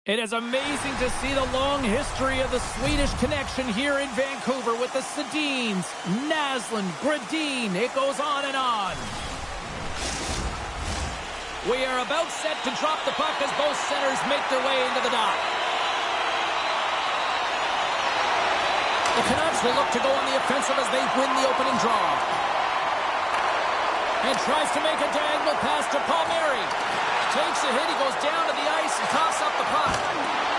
It is amazing to see the long history of the Swedish connection here in Vancouver with the Sedins, Naslund, Gradin. It goes on and on. We are about set to drop the puck as both centers make their way into the dock. The Canucks will look to go on the offensive as they win the opening draw. And tries to make a diagonal pass to Palmieri. Takes a hit, he goes down to the ice and toss up the puck.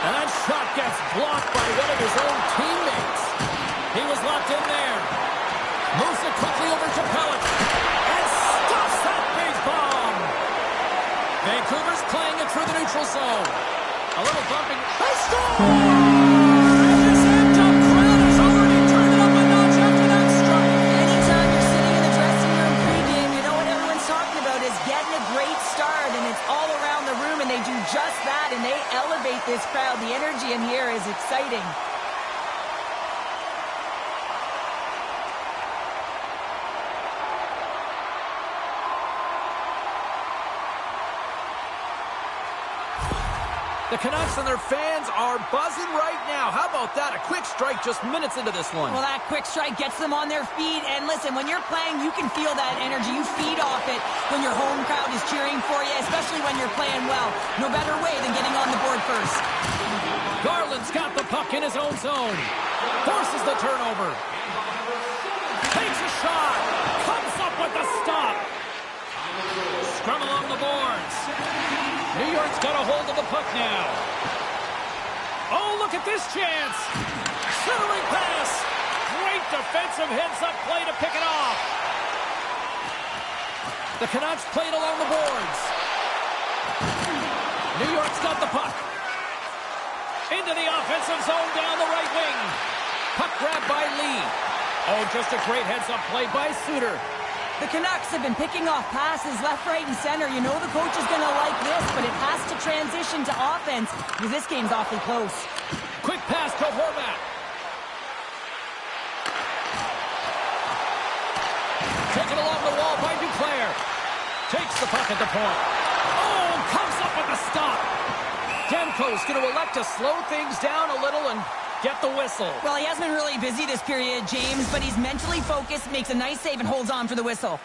And that shot gets blocked by one of his own teammates. He was locked in there. Moves it quickly over to Pellet. And stuffs that big bomb. Vancouver's playing it through the neutral zone. A little bumping. They score! And this amped-up crowd has already turned it up a notch after that strike. Anytime you're sitting in the dressing room pregame, you know what everyone's talking about is getting a great start, and it's all around the room, and they do just that, and they elevate this crowd. The energy in here is exciting. The Canucks and their fans are buzzing right now. How about that? A quick strike just minutes into this one. Well, that quick strike gets them on their feet. And listen, when you're playing, you can feel that energy. You feed off it when your home crowd is cheering for you, especially when you're playing well. No better way than getting on the board first. Garland's got the puck in his own zone. Forces the turnover. Takes a shot. Comes up with the stop. Scrum along the boards. New York's got a hold of the puck now. Oh, look at this chance. Centering pass. Great defensive heads-up play to pick it off. The Canucks played along the boards. New York's got the puck. Into the offensive zone down the right wing. Puck grabbed by Lee. Oh, just a great heads-up play by Suter. The Canucks have been picking off passes left, right, and center. You know the coach is going to like this, but it has to transition to offense because this game's awfully close. Quick pass to Horvat. Taken along the wall by Duclair. Takes the puck at the point. Oh, comes up with a stop. Demko's going to elect to slow things down a little and get the whistle. Well, he has been really busy this period, James, but he's mentally focused, makes a nice save, and holds on for the whistle.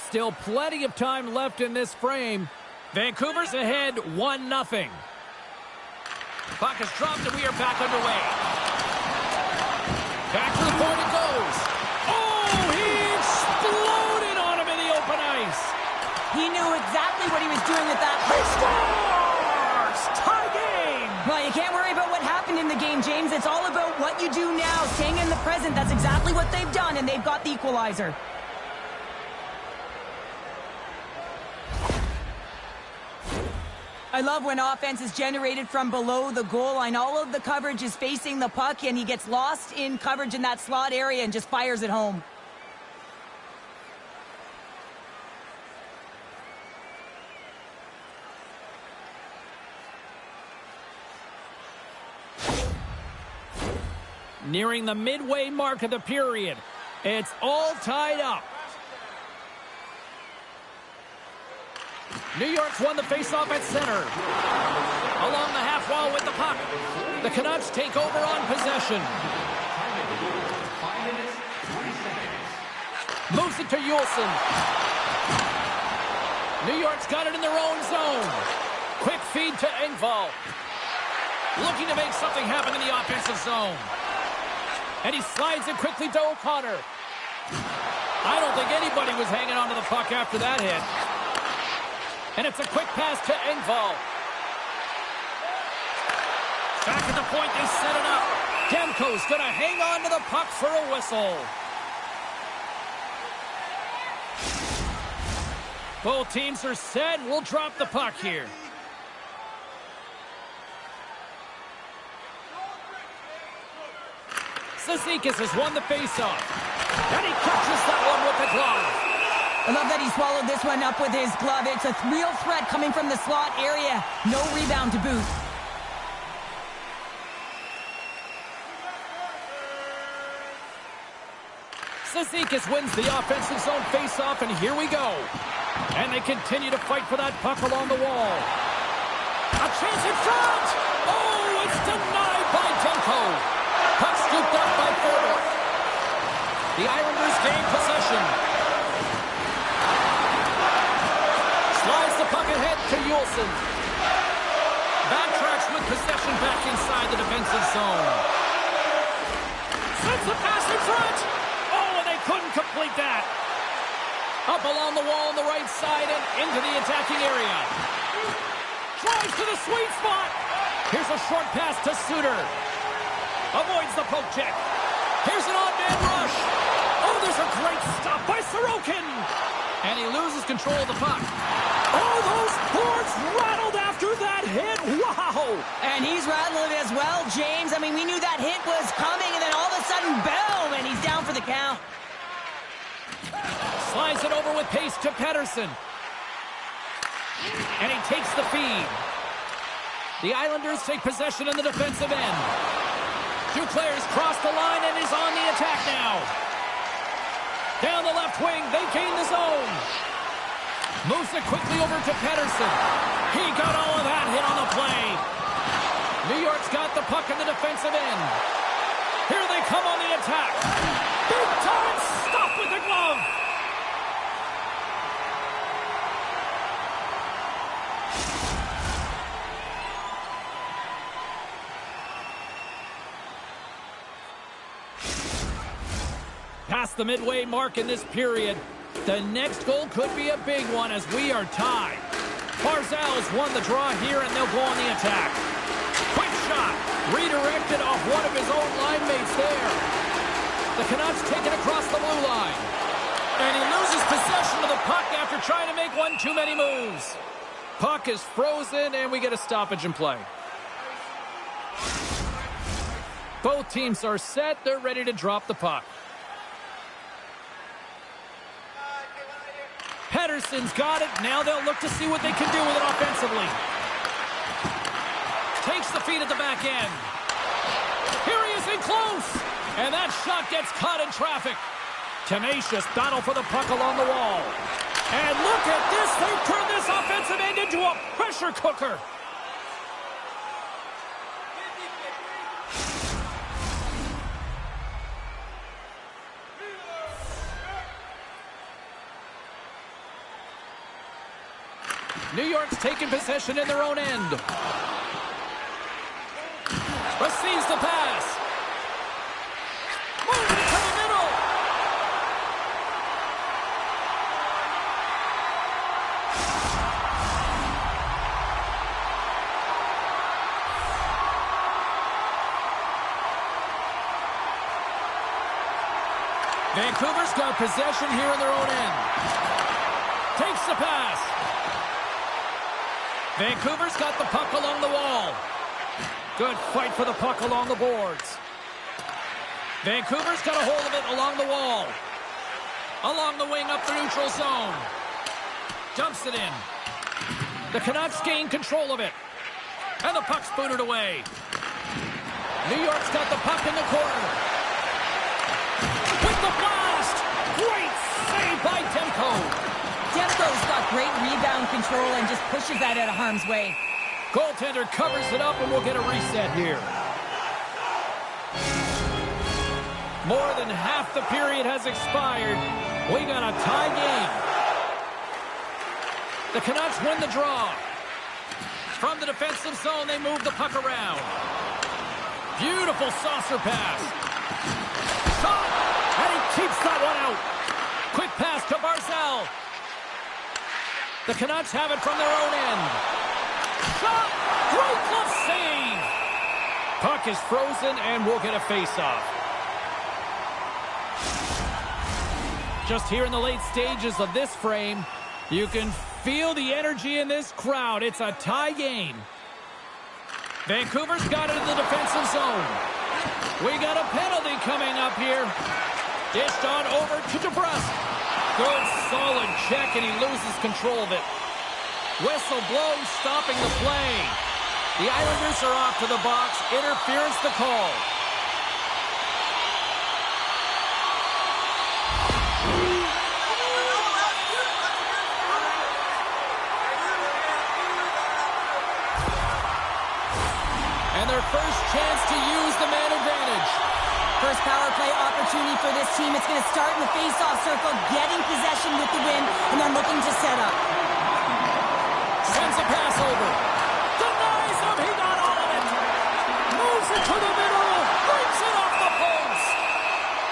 Still plenty of time left in this frame. Vancouver's ahead 1-0. Puck is dropped and we are back underway. Back to the point it goes. Oh, he exploded on him in the open ice. He knew exactly what he was doing with that. He scores! Tie game! Well, you can't worry about what happened in the game, James. It's all about what you do now, staying in the present. That's exactly what they've done, and they've got the equalizer. I love when offense is generated from below the goal line. All of the coverage is facing the puck, and he gets lost in coverage in that slot area and just fires it home. Nearing the midway mark of the period. It's all tied up. New York's won the faceoff at center. Along the half wall with the puck. The Canucks take over on possession. Moves it to Juleson. New York's got it in their own zone. Quick feed to Engvall. Looking to make something happen in the offensive zone. And he slides it quickly to O'Connor. I don't think anybody was hanging onto the puck after that hit. And it's a quick pass to Engvall. Back at the point, they set it up. Demko's going to hang on to the puck for a whistle. Both teams are set. We'll drop the puck here. Cizikas has won the faceoff. And he catches that one with the glove. I love that he swallowed this one up with his glove. It's a real threat coming from the slot area. No rebound to boot. Cizikas wins the offensive zone faceoff, and here we go. And they continue to fight for that puck along the wall. A chance in front! Oh, it's denied by Demko. Puck scooped up by Ford. The Islanders gain possession. Slides the puck ahead to Juleson. Backtracks with possession back inside the defensive zone. Sends the pass in front. Oh, and they couldn't complete that. Up along the wall on the right side and into the attacking area. Drives to the sweet spot. Here's a short pass to Suter. Avoids the poke check. Here's an odd man rush. Oh, there's a great stop by Sorokin. And he loses control of the puck. Oh, those boards rattled after that hit. Wow. And he's rattling as well, James. I mean, we knew that hit was coming, and then all of a sudden, boom, and he's down for the count. Slides it over with pace to Pettersson. And he takes the feed. The Islanders take possession in the defensive end. Duclair's crossed the line and is on the attack now. Down the left wing, they gain the zone. Moves it quickly over to Pettersson. He got all of that hit on the play. New York's got the puck in the defensive end. Here they come on the attack. Big time stop with the glove. Past the midway mark in this period. The next goal could be a big one as we are tied. Barzal's won the draw here, and they'll go on the attack. Quick shot. Redirected off one of his own line mates there. The Canucks take it across the blue line. And he loses possession of the puck after trying to make one too many moves. Puck is frozen, and we get a stoppage in play. Both teams are set. They're ready to drop the puck. Pettersson's got it. Now they'll look to see what they can do with it offensively. Takes the feed at the back end. Here he is in close. And that shot gets caught in traffic. Tenacious battle for the puck along the wall. And look at this. They've turned this offensive end into a pressure cooker. New York's taking possession in their own end. Receives the pass. Moving to the middle. Vancouver's got possession here in their own end. Takes the pass. Vancouver's got the puck along the wall. Good fight for the puck along the boards. Vancouver's got a hold of it along the wall. Along the wing up the neutral zone. Dumps it in. The Canucks gain control of it. And the puck's booted away. New York's got the puck in the corner. With the blast! Great save by Demko. Demko's got great rebound control and just pushes that out of harm's way. Goaltender covers it up, and we'll get a reset here. More than half the period has expired. We got a tie game. The Canucks win the draw. From the defensive zone, they move the puck around. Beautiful saucer pass. Shot! And he keeps that one out. Quick pass to Barzal. The Canucks have it from their own end. Shot! Great glove save! Puck is frozen, and we'll get a face-off. Just here in the late stages of this frame, you can feel the energy in this crowd. It's a tie game. Vancouver's got it in the defensive zone. We got a penalty coming up here. Dished on over to DeBrusque. Good, solid check, and he loses control of it. Whistle blows, stopping the play. The Islanders are off to the box. Interference the call. first chance to use the man advantage. First power play opportunity for this team. It's going to start in the face-off circle, getting possession with the win, and then looking to set up. Sends a pass over. Denies him. He got all of it. Moves it to the middle. Breaks it off the post.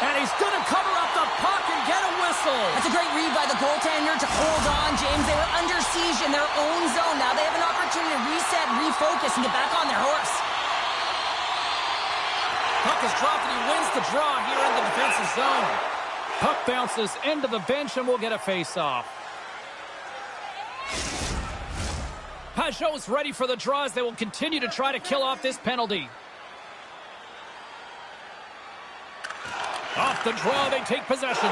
And he's going to cover up the puck and get a whistle. That's a great read by the goaltender to hold on, James. They were under siege in their own zone. Now they have an opportunity to reset, refocus, and get back on their horse. Puck is dropped and he wins the draw here in the defensive zone. Puck bounces into the bench and we'll get a face-off. Pajot's ready for the draw as they will continue to try to kill off this penalty. Off the draw, they take possession.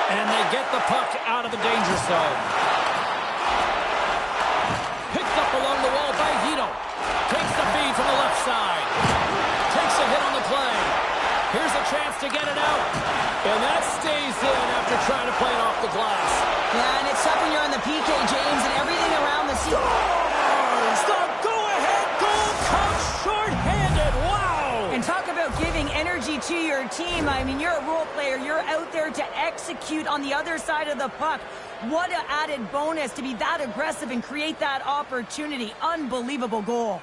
And they get the puck out of the danger zone. Picked up along the wall by Hito. Takes the feed from the left side. Takes a hit on the play. Here's a chance to get it out. And that stays in after trying to play it off the glass. Yeah, and it's tough when you're on the PK, James, and everything around the scene. The go-ahead goal comes short-handed. Wow! And talk about giving energy to your team. I mean, you're a role player. You're out there to execute on the other side of the puck. What an added bonus to be that aggressive and create that opportunity. Unbelievable goal.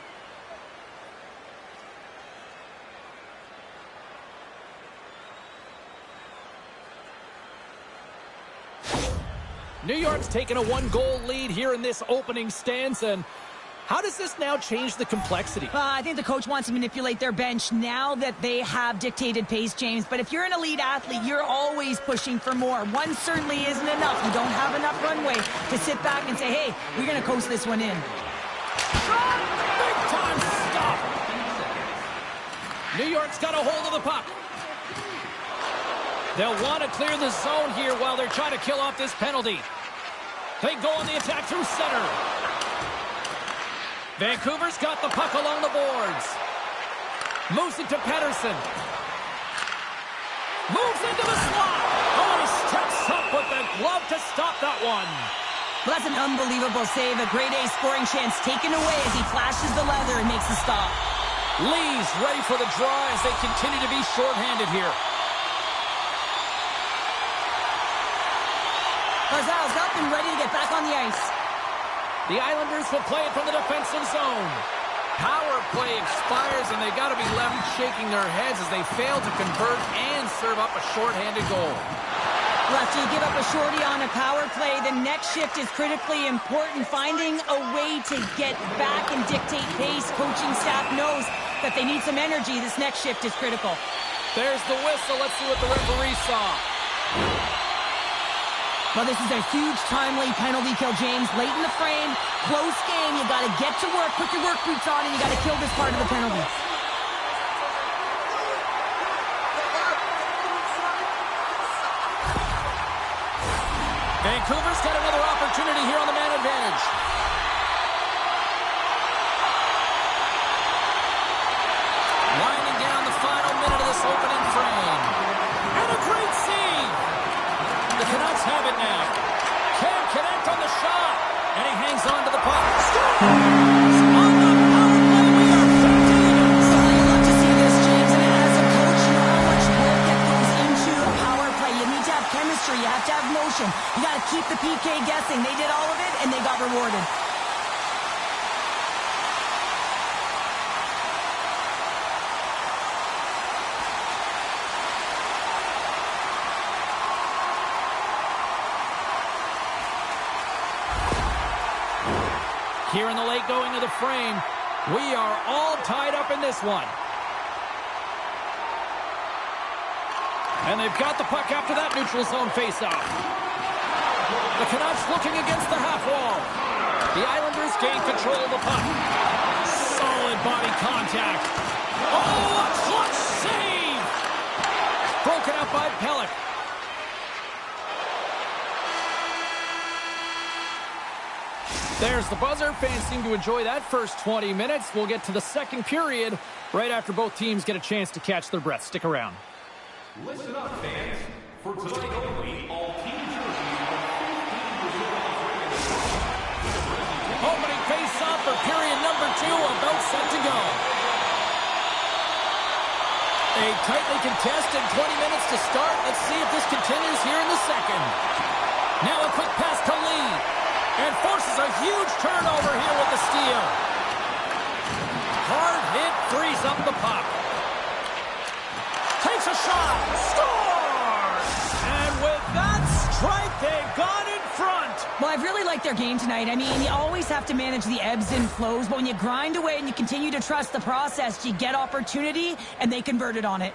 New York's taken a one-goal lead here in this opening stance, and how does this now change the complexity? I think the coach wants to manipulate their bench now that they have dictated pace, James. But if you're an elite athlete, you're always pushing for more. One certainly isn't enough. You don't have enough runway to sit back and say, hey, we're going to coast this one in. Big-time stop. New York's got a hold of the puck. They'll want to clear the zone here while they're trying to kill off this penalty. They go on the attack through center. Vancouver's got the puck along the boards. Moves it to Pettersson. Moves into the slot. Oh, he steps up with the glove to stop that one. Well, that's an unbelievable save. A grade A scoring chance taken away as he flashes the leather and makes the stop. Lee's ready for the draw as they continue to be shorthanded here. Barzal's up and ready to get back on the ice. The Islanders will play it from the defensive zone. Power play expires, and they got to be left shaking their heads as they fail to convert and serve up a shorthanded goal. Well, after you give up a shorty on a power play, the next shift is critically important. Finding a way to get back and dictate pace. Coaching staff knows that they need some energy. This next shift is critical. There's the whistle. Let's see what the referee saw. Well, this is a huge timely penalty kill, James. Late in the frame, close game. You got to get to work, put your work boots on, and you got to kill this part of the penalty. Vancouver's got another opportunity here on the man advantage. Winding down the final minute of this opening frame. And a great save. The Canucks have it now. Can't connect on the shot. And he hangs on to the puck. Scores! On the power play, we are back to even. So I love to see this, James. And as a coach, you know how much work that goes into a power play. You need to have chemistry. You have to have motion. You got to keep the PK guessing. They did all of it, and they got rewarded. Here in the late going of the frame, we are all tied up in this one. And they've got the puck after that neutral zone faceoff. The Canucks looking against the half wall. The Islanders gain control of the puck. Solid body contact. Oh, a clutch save! Broken up by Pelech. There's the buzzer. Fans seem to enjoy that first 20 minutes. We'll get to the second period right after both teams get a chance to catch their breath. Stick around. Listen up, fans. For tonight only, all team jerseys are 15% off. Opening face-off for period number 2, about set to go. A tightly contested 20 minutes to start. Let's see if this continues here in the second. Now a quick pass to Lee. And forces a huge turnover here with the steal. Hard hit, frees up the puck. Takes a shot. Scores! And with that strike, they've gone in front. Well, I've really liked their game tonight. I mean, you always have to manage the ebbs and flows, but when you grind away and you continue to trust the process, you get opportunity, and they converted on it.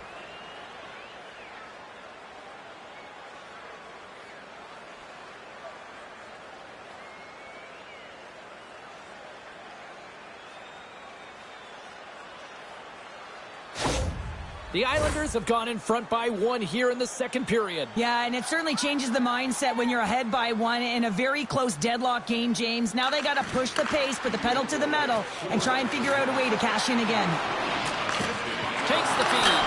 The Islanders have gone in front by 1 here in the second period. Yeah, and it certainly changes the mindset when you're ahead by 1 in a very close deadlock game, James. Now they got to push the pace, put the pedal to the metal, and try and figure out a way to cash in again. Takes the feed.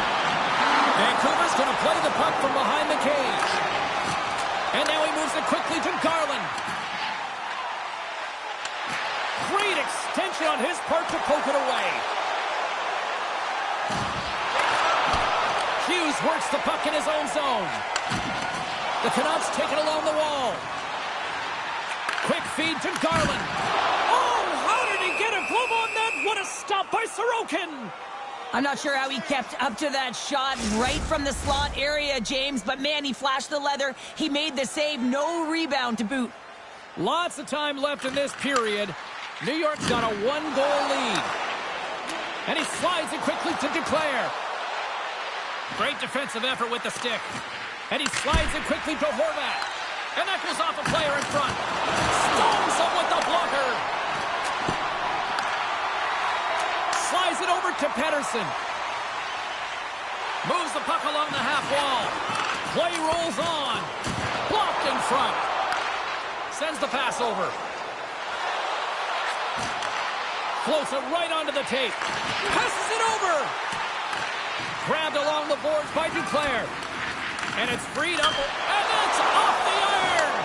Vancouver's going to play the puck from behind the cage. And now he moves it quickly to Garland. Great extension on his part to poke it away. Hughes works the puck in his own zone. The Canucks take it along the wall. Quick feed to Garland. Oh, how did he get a glove on that? What a stop by Sorokin. I'm not sure how he kept up to that shot right from the slot area, James, but man, he flashed the leather. He made the save, no rebound to boot. Lots of time left in this period. New York's got a 1-goal lead. And he slides it quickly to Duclair. Great defensive effort with the stick. And he slides it quickly to Horvat. And that goes off a player in front. Stones him with the blocker. Slides it over to Pettersson. Moves the puck along the half wall. Play rolls on. Blocked in front. Sends the pass over. Floats it right onto the tape. Passes it over. Grabbed along the boards by Duclair. And it's freed up. And that's off the iron.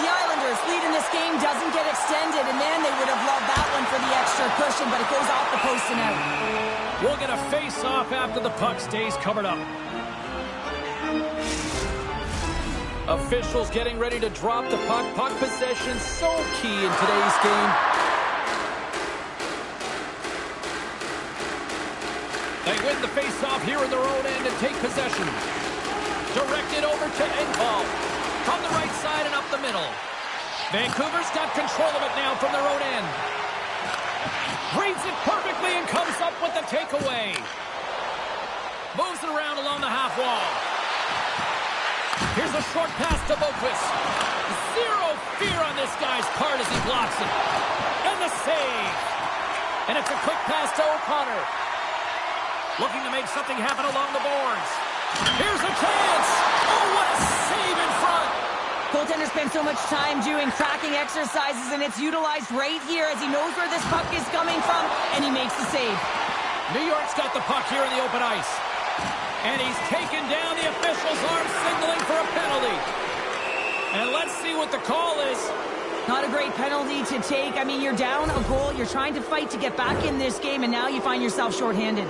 The Islanders' lead in this game doesn't get extended. And man, they would have loved that one for the extra cushion, but it goes off the post and out. We'll get a face-off after the puck stays covered up. Officials getting ready to drop the puck. Puck possession so key in today's game. They win the face-off here in their own end and take possession. Directed over to Engvall. From the right side and up the middle. Vancouver's got control of it now from their own end. Reads it perfectly and comes up with the takeaway. Moves it around along the half wall. Here's a short pass to Boquist. Zero fear on this guy's part as he blocks it. And the save. And it's a quick pass to O'Connor. Looking to make something happen along the boards. Here's a chance. Oh, what a save in front. Goaltender spends so much time doing cracking exercises, and it's utilized right here as he knows where this puck is coming from, and he makes the save. New York's got the puck here in the open ice. And he's taken down. The official's arm signaling for a penalty. And let's see what the call is. Not a great penalty to take. I mean, you're down a goal. You're trying to fight to get back in this game, and now you find yourself shorthanded.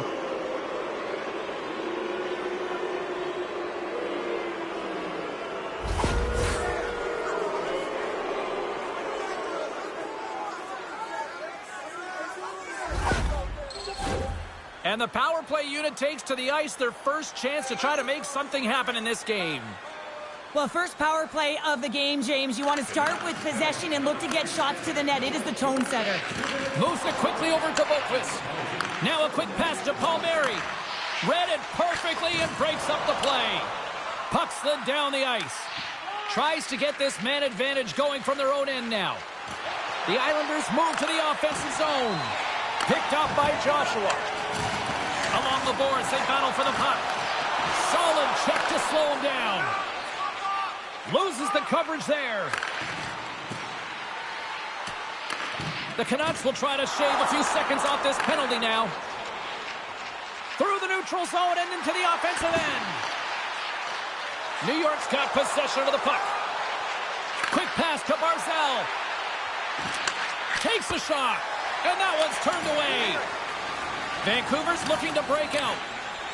And the power play unit takes to the ice their first chance to try to make something happen in this game. Well, first power play of the game, James. You want to start with possession and look to get shots to the net. It is the tone setter. Moves it quickly over to Boquist. Now a quick pass to Palmieri. Read it perfectly and breaks up the play. Puck slid down the ice. Tries to get this man advantage going from their own end now. The Islanders move to the offensive zone. Picked up by Joshua. Along the boards, they battle for the puck. Solid check to slow him down. Loses the coverage there. The Canucks will try to shave a few seconds off this penalty now. Through the neutral zone and into the offensive end. New York's got possession of the puck. Quick pass to Barzal. Takes a shot. And that one's turned away. Vancouver's looking to break out.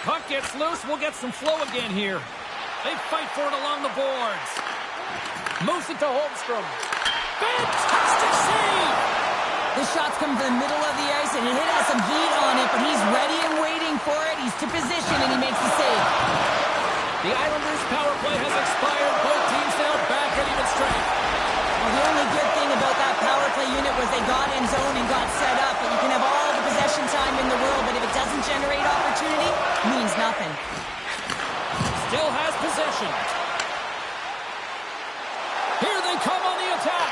Puck gets loose. We'll get some flow again here. They fight for it along the boards. Moves it to Holmstrom. Fantastic save! The shot's come from the middle of the ice, and it has some heat on it, but he's ready and waiting for it. He's to position, and he makes the save. The Islanders' power play has expired. Both teams now back at even strength. Well, the only good thing about that power play unit was they got in zone and got set up, and you can have all the possession time in the world, but if it doesn't generate opportunity, it means nothing. Still has possession. Here they come on the attack.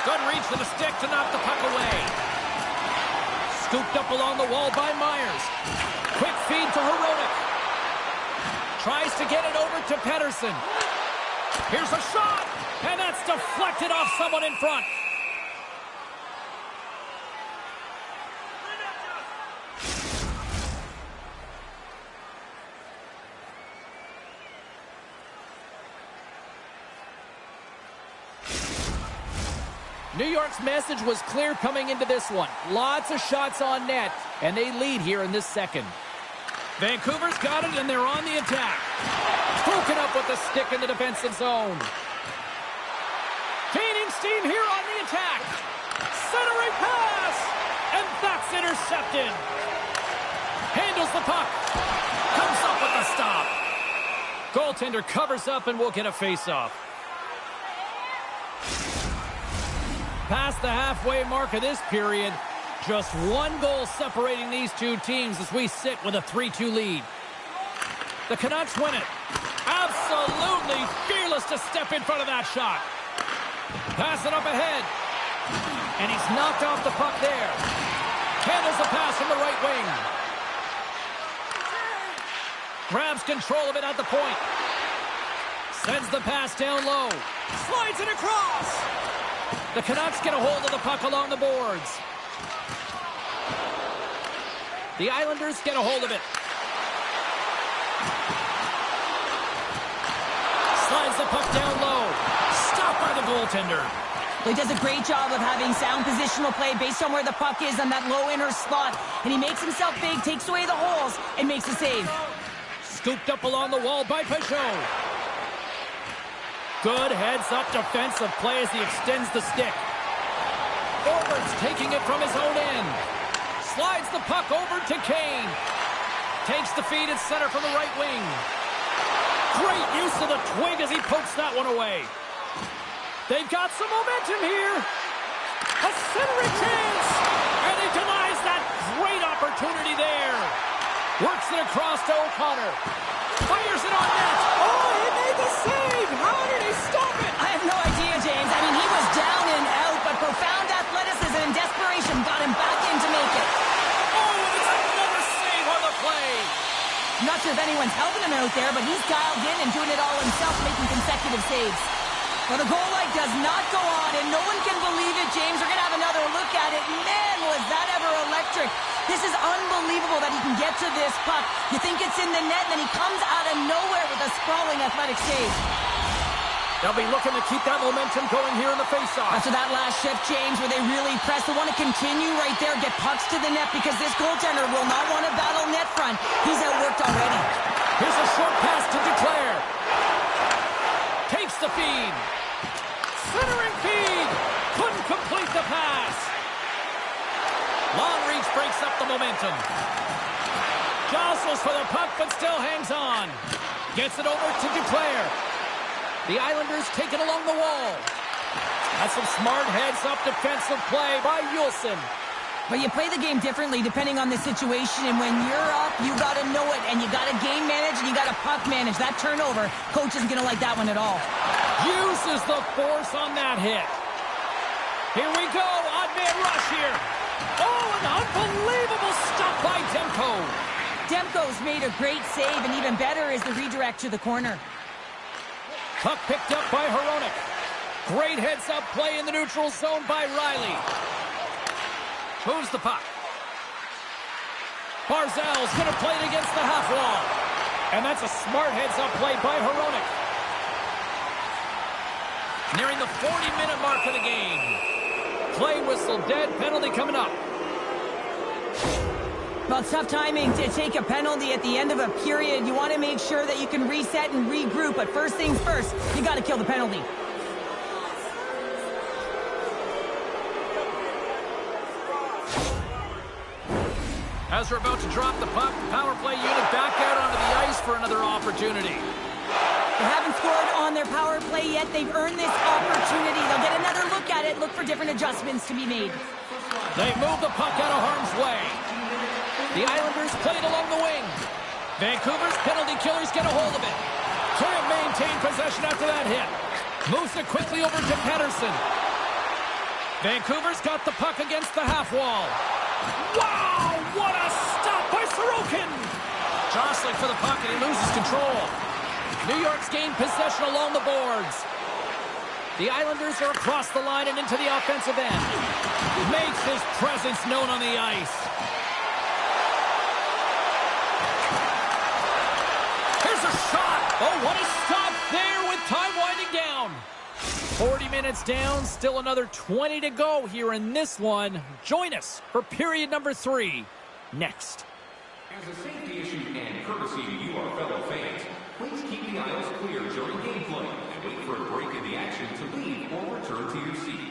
Good reach to the stick to knock the puck away. Scooped up along the wall by Myers. Quick feed to Hronek. Tries to get it over to Pettersson. Here's a shot, and that's deflected off someone in front. New York's message was clear coming into this one. Lots of shots on net, and they lead here in this second. Vancouver's got it, and they're on the attack. Broken up with the stick in the defensive zone. Gaining steam here on the attack. Centering pass, and that's intercepted. Handles the puck. Comes up with the stop. Goaltender covers up, and we'll get a face-off. Past the halfway mark of this period, just one goal separating these two teams as we sit with a 3-2 lead. The Canucks win it. Absolutely fearless to step in front of that shot. Pass it up ahead. And he's knocked off the puck there. Handles the pass from the right wing. Grabs control of it at the point. Sends the pass down low. Slides it across. The Canucks get a hold of the puck along the boards. The Islanders get a hold of it. Slides the puck down low. Stopped by the goaltender. He does a great job of having sound positional play based on where the puck is on that low inner slot. And he makes himself big, takes away the holes, and makes a save. Scooped up along the wall by Peugeot. Good heads-up defensive play as he extends the stick. Forwards taking it from his own end. Slides the puck over to Kane. Takes the feed at center from the right wing. Great use of the twig as he pokes that one away. They've got some momentum here. A centering chance. And he denies that great opportunity there. Works it across to O'Connor. Fires it on net. Oh, he made the save. How did he stop it? I have no idea, James. I mean, he was down and out, but profound athleticism and desperation got him back in to make it. Oh, and it's another save on the play. I'm not sure if anyone's helping him out there, but he's dialed in and doing it all himself, making consecutive saves. Well, the goal light does not go on, and no one can believe it, James. We're going to have another look at it. Man, was that ever electric. This is unbelievable that he can get to this puck. You think it's in the net, and then he comes out of nowhere with a sprawling athletic save. They'll be looking to keep that momentum going here in the faceoff. After that last shift, James, where they really press, they want to continue right there, get pucks to the net, because this goaltender will not want to battle net front. He's outworked already. Here's a short pass to Duclair. Takes the feed. Centering feed. Couldn't complete the pass. Long reach breaks up the momentum. Jostles for the puck, but still hangs on. Gets it over to Duclair. The Islanders take it along the wall. That's some smart heads-up defensive play by Juulsen. But you play the game differently depending on the situation, and when you're up, you got to know it, and you got to game manage, and you got to puck manage. That turnover, coach isn't going to like that one at all. Uses the force on that hit. Here we go, odd man rush here. Oh, an unbelievable stop by Demko. Demko's made a great save, and even better is the redirect to the corner. Puck picked up by Hronek. Great heads-up play in the neutral zone by Riley. Moves the puck. Barzal's going to play it against the half wall. And that's a smart heads-up play by Hronek. Nearing the 40-minute mark of the game. play whistle, dead penalty coming up. Well, it's tough timing to take a penalty at the end of a period. You want to make sure that you can reset and regroup, but first things first, you got to kill the penalty. As we're about to drop the puck, power play unit back out onto the ice for another opportunity. They haven't scored on their power play yet. They've earned this opportunity. They'll get another look at it, look for different adjustments to be made. They move the puck out of harm's way. The Islanders play it along the wing. Vancouver's penalty killers get a hold of it. Can't maintain possession after that hit. Moves it quickly over to Pettersson. Vancouver's got the puck against the half wall. Wow! What a stop by Sorokin! Jostling for the puck and he loses control. New York's gained possession along the boards. The Islanders are across the line and into the offensive end. Makes his presence known on the ice. Here's a shot! Oh, what a stop there with time winding down. 40 minutes down, still another 20 to go here in this one. Join us for period number 3 next. As a safety issue and courtesy to you, our fellow fans, please keep the aisles clear during gameplay and wait for a break in the action to leave or return to your seat.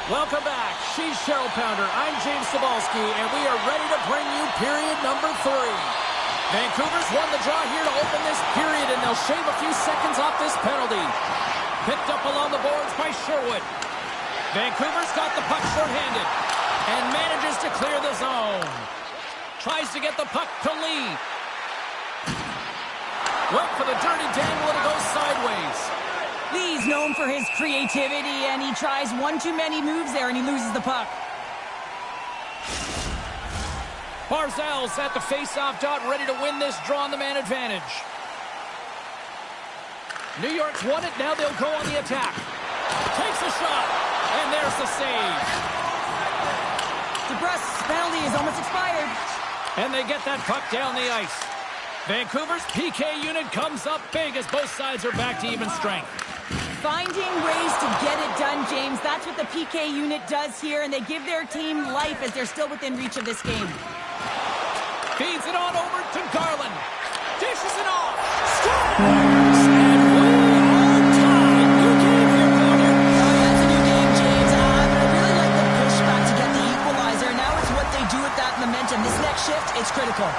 Welcome back. She's Cheryl Pounder. I'm James Cebulski, and we are ready to bring you period number 3. Vancouver's won the draw here to open this period, and they'll shave a few seconds off this penalty. Picked up along the boards by Sherwood. Vancouver's got the puck short-handed and manages to clear the zone. Tries to get the puck to Lee. Went for the dirty dangle, and it goes sideways. Lee's known for his creativity, and he tries one too many moves there, and he loses the puck. Barzal's at the face-off dot, ready to win this draw on the man advantage. New York's won it, now they'll go on the attack. Takes a shot, and there's the save. DeBrusk's penalty is almost expired. And they get that puck down the ice. Vancouver's PK unit comes up big as both sides are back to even strength. Finding ways to get it done, James. That's what the PK unit does here, and they give their team life as they're still within reach of this game. Feeds it on over to Garland. Dishes it off. Scores! And we are tied. New game here, Gordon. Oh, yeah, it's a new game, James. But I really like the pushback to get the equalizer. Now it's what they do with that momentum. This next shift, it's critical.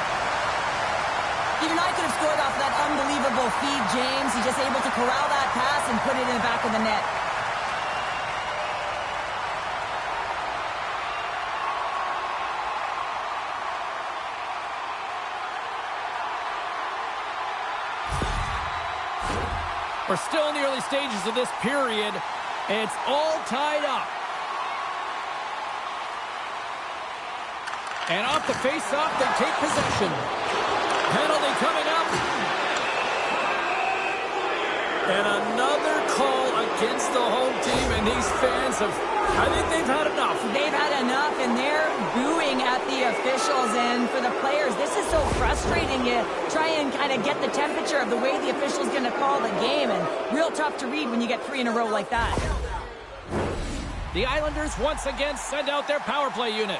Even I could have scored off that unbelievable feed, James. He's just able to corral that pass and put it in the back of the net. We're still in the early stages of this period. It's all tied up. And off the face-off, they take possession. Penalty coming up. And another call against the home team, and these fans I think they've had enough. They've had enough, and they're booing at the officials. And for the players, this is so frustrating. You try and kind of get the temperature of the way the official's going to call the game, and real tough to read when you get 3 in a row like that. The Islanders once again send out their power play unit.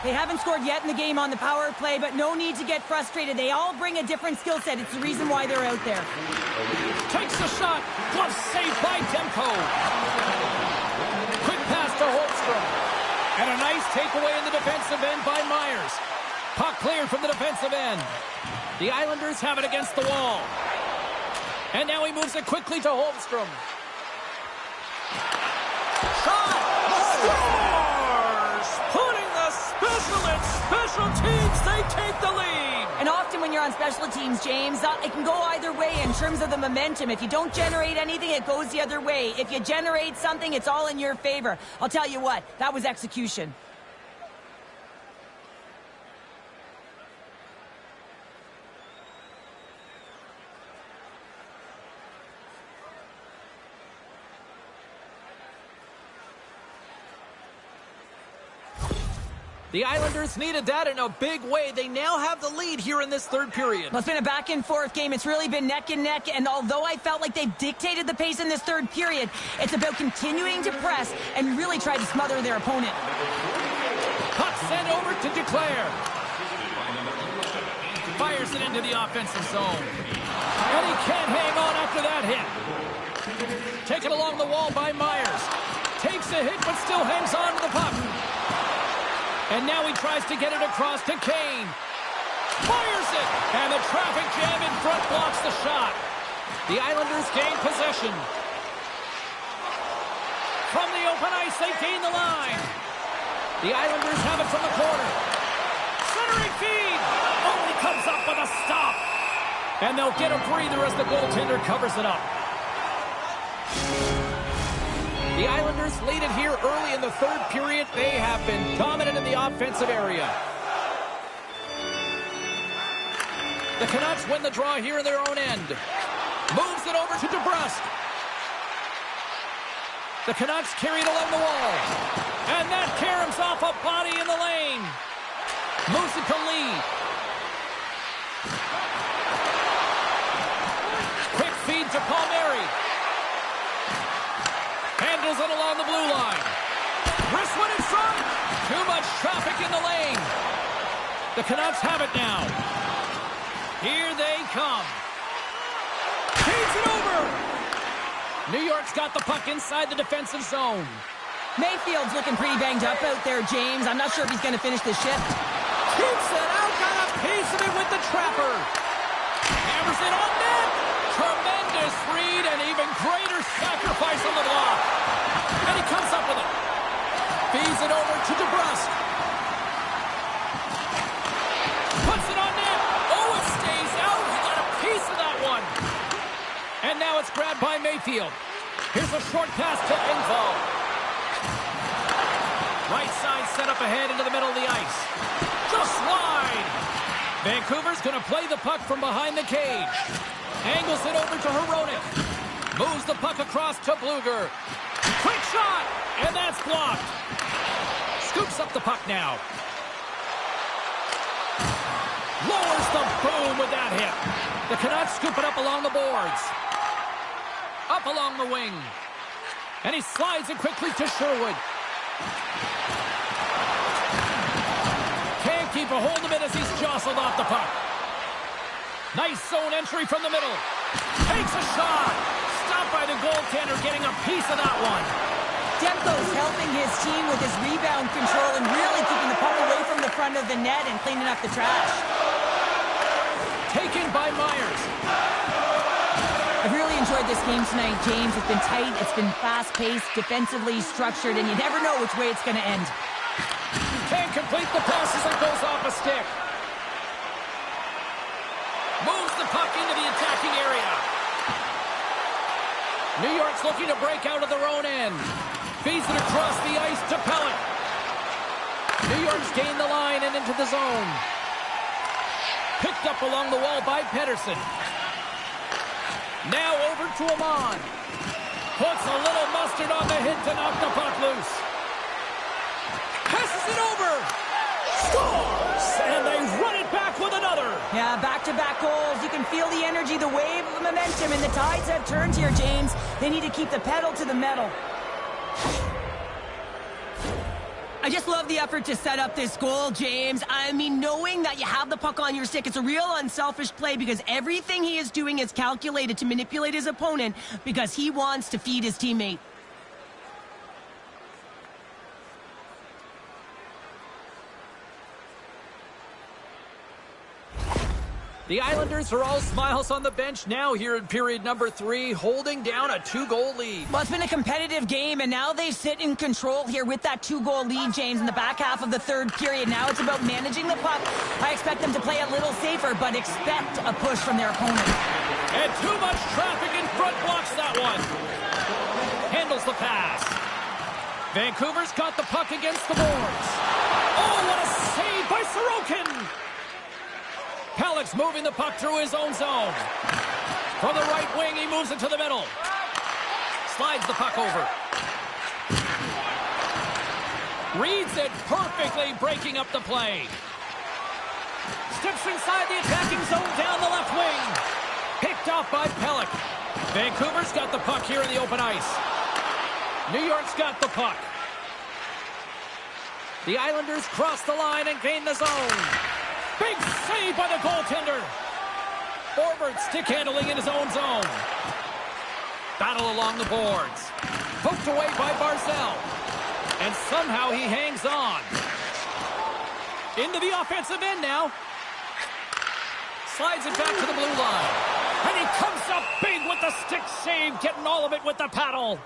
They haven't scored yet in the game on the power play, but no need to get frustrated. They all bring a different skill set. It's the reason why they're out there. Takes a shot. Glove saved by Demko. Quick pass to Holmstrom. And a nice takeaway in the defensive end by Myers. Puck cleared from the defensive end. The Islanders have it against the wall. And now he moves it quickly to Holmstrom. Shot! Scores! Putting the special teams, they take the lead. And often when you're on special teams, James, it can go either way in terms of the momentum. If you don't generate anything, it goes the other way. If you generate something, it's all in your favor. I'll tell you what, that was execution. The Islanders needed that in a big way. They now have the lead here in this third period. Well, it's been a back-and-forth game. It's really been neck and neck, and although I felt like they've dictated the pace in this third period, it's about continuing to press and really try to smother their opponent. Puck sent over to Declare. Fires it into the offensive zone. And he can't hang on after that hit. Taken along the wall by Myers. Takes a hit, but still hangs on to the puck. And now he tries to get it across to Kane. Fires it! And the traffic jam in front blocks the shot. The Islanders gain possession. From the open ice, they gain the line. The Islanders have it from the corner. Centering feed! Only comes up with a stop. And they'll get a breather as the goaltender covers it up. The Islanders lead it here early in the third period. They have been dominant in the offensive area. The Canucks win the draw here in their own end. Moves it over to DeBrusque. The Canucks carry it along the wall. And that caroms off a body in the lane. Moves it to Lee. Quick feed to Palmieri. Handles it along the blue line. Wrist one in front. Too much traffic in the lane. The Canucks have it now. Here they come. Feeds it over. New York's got the puck inside the defensive zone. Mayfield's looking pretty banged up out there, James. I'm not sure if he's going to finish the shift. Keeps it out. Got a piece of it with the trapper. Hammers it on net. Tremendous read and even greater sacrifice on the block. And he comes up with it. Feeds it over to DeBrusque. Puts it on net. Oh, it stays out. He got a piece of that one. And now it's grabbed by Mayfield. Here's a short pass to Engvall. Right side set up ahead into the middle of the ice. Just wide. Vancouver's going to play the puck from behind the cage. Angles it over to Hronek. Moves the puck across to Bluger. Quick shot! And that's blocked. Scoops up the puck now. Lowers the boom with that hit. The Canucks scoop it up along the boards. Up along the wing. And he slides it quickly to Sherwood. Can't keep a hold of it as he's jostled off the puck. Nice zone entry from the middle. Takes a shot. Stopped by the goaltender, getting a piece of that one. Demko's helping his team with his rebound control and really keeping the puck away from the front of the net and cleaning up the trash. Taken by Myers. I've really enjoyed this game tonight, James. It's been tight, it's been fast-paced, defensively structured, and you never know which way it's going to end. Can't complete the pass as it goes off a stick. Moves the puck into the attacking area. New York's looking to break out of their own end. Feeds it across the ice to Pellet. New York's gained the line and into the zone. Picked up along the wall by Pettersson. Now over to Amon. Puts a little mustard on the hit to knock the puck loose. Passes it over. Scores! And they run it back with another. Yeah, back-to-back goals. You can feel the energy, the wave of momentum, and the tides have turned here, James. They need to keep the pedal to the metal. I just love the effort to set up this goal, James. I mean, knowing that you have the puck on your stick, it's a real unselfish play because everything he is doing is calculated to manipulate his opponent because he wants to feed his teammate. The Islanders are all smiles on the bench now here in period number 3, holding down a 2-goal lead. Well, it's been a competitive game, and now they sit in control here with that 2-goal lead, James, in the back half of the third period. Now it's about managing the puck. I expect them to play a little safer, but expect a push from their opponent. And too much traffic in front blocks that one. Handles the pass. Vancouver's got the puck against the boards. Oh, what a save by Sorokin! Pellet's moving the puck through his own zone. From the right wing, he moves it to the middle. Slides the puck over. Reads it perfectly, breaking up the play. Steps inside the attacking zone down the left wing. Picked off by Pellick. Vancouver's got the puck here in the open ice. New York's got the puck. The Islanders cross the line and gain the zone. Big save by the goaltender. Forward stick handling in his own zone. Battle along the boards. Poked away by Barzal. And somehow he hangs on. Into the offensive end now. Slides it back to the blue line. And he comes up big with the stick save, getting all of it with the paddle.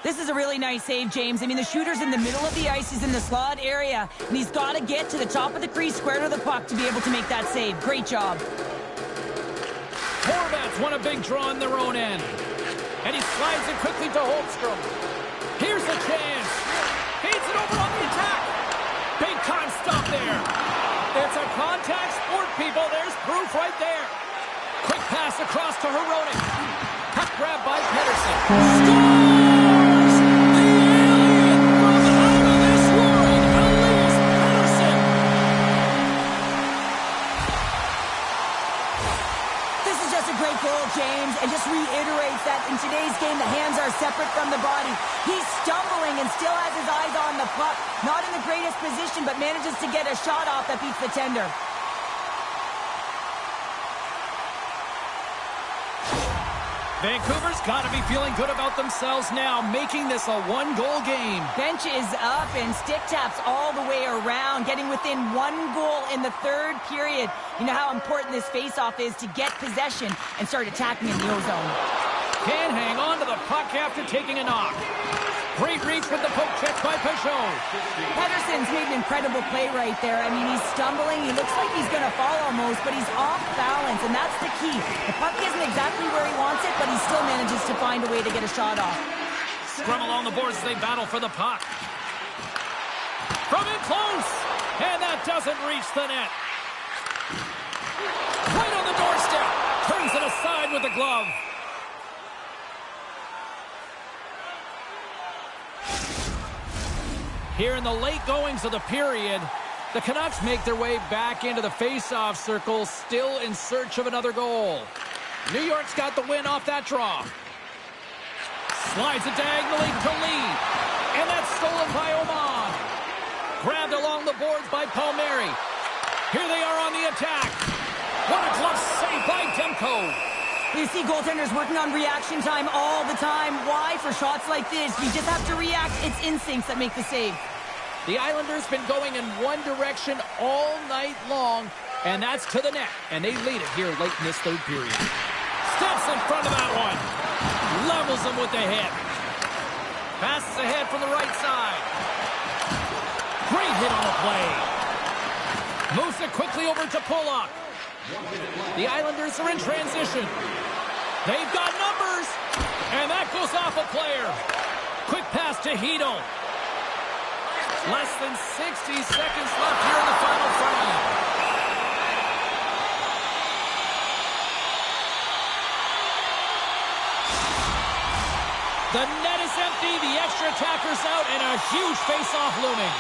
This is a really nice save, James. I mean, the shooter's in the middle of the ice. He's in the slot area. And he's got to get to the top of the crease, square to the puck, to be able to make that save. Great job. Horvats won a big draw in their own end. And he slides it quickly to Holmstrom. Here's a chance. Feeds it over on the attack. Big time stop there. It's a contact sport, people. There's proof right there. Quick pass across to Hronek. Puck grab by Pettersson. Scores! The alien from out of this world, Elias Pettersson. This is just a great goal, James, and just reiterates that in today's game, the hands are separate from the body. He's stumbling and still has his eyes on the puck. Not in the greatest position, but manages to get a shot off that beats the tender. Vancouver's got to be feeling good about themselves now, making this a one-goal game. Bench is up and stick taps all the way around, getting within 1 goal in the third period. You know how important this face-off is to get possession and start attacking in the O-zone. Can hang on to the puck after taking a knock. Great reach with the poke check by Peugeot. Pettersson's made an incredible play right there. I mean, he's stumbling. He looks like he's going to fall almost, but he's off balance, and that's the key. The puck isn't exactly where he wants it, but he still manages to find a way to get a shot off. Scrum along the boards as they battle for the puck. From in close, and that doesn't reach the net. Right on the doorstep. Turns it aside with the glove. Here in the late goings of the period, the Canucks make their way back into the face-off circle, still in search of another goal. New York's got the win off that draw. Slides it diagonally to Lee. And that's stolen by Oman. Grabbed along the boards by Palmieri. Here they are on the attack. What a glove save by Demko. You see goaltenders working on reaction time all the time. Why? For shots like this, you just have to react. It's instincts that make the save. The Islanders been going in one direction all night long, and that's to the net. And they lead it here late in this third period. Steps in front of that one. Levels them with the hit. Passes ahead from the right side. Great hit on the play. Moves it quickly over to Pulock. The Islanders are in transition. They've got numbers. And that goes off a player. Quick pass to Hedel. Less than 60 seconds left here in the final frame. The net is empty. The extra attacker's out. And a huge face-off looming.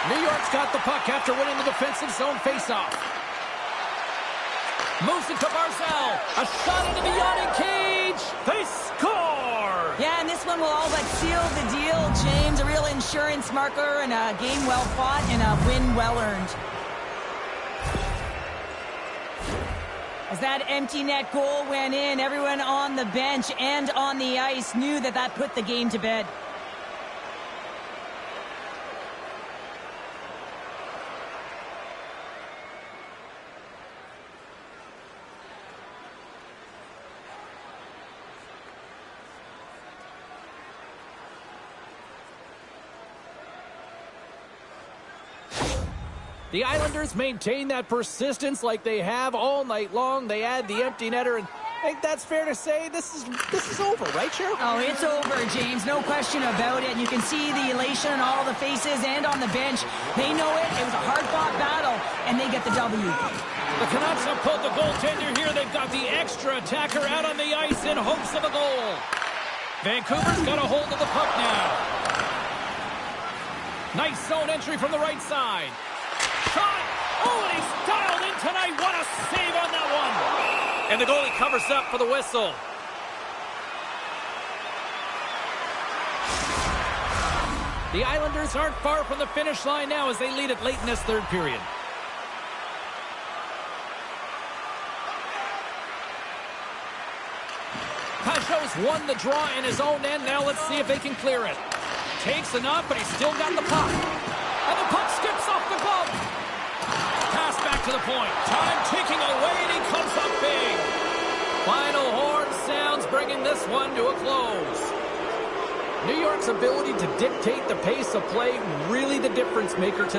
New York's got the puck after winning the defensive zone faceoff. Moves it to Barzal. A shot into the yawning cage. They score! Yeah, and this one will all but seal the deal, James. A real insurance marker and a game well fought and a win well earned. As that empty net goal went in, everyone on the bench and on the ice knew that that put the game to bed. The Islanders maintain that persistence like they have all night long. They add the empty netter, and I think that's fair to say this is over, right, Cheryl? Oh, it's over, James. No question about it. You can see the elation on all the faces and on the bench. They know it. It was a hard-fought battle, and they get the W. The Canucks have pulled the goaltender here. They've got the extra attacker out on the ice in hopes of a goal. Vancouver's got a hold of the puck now. Nice zone entry from the right side. Shot! Oh, and he's dialed in tonight. What a save on that one. And the goalie covers up for the whistle. The Islanders aren't far from the finish line now as they lead it late in this third period. Pajot's won the draw in his own end. Now let's see if they can clear it. Takes enough, but he's still got the puck. And the puck skips off the glove. Pass back to the point. Time ticking away, and he comes up big. Final horn sounds, bringing this one to a close. New York's ability to dictate the pace of play, really the difference maker tonight.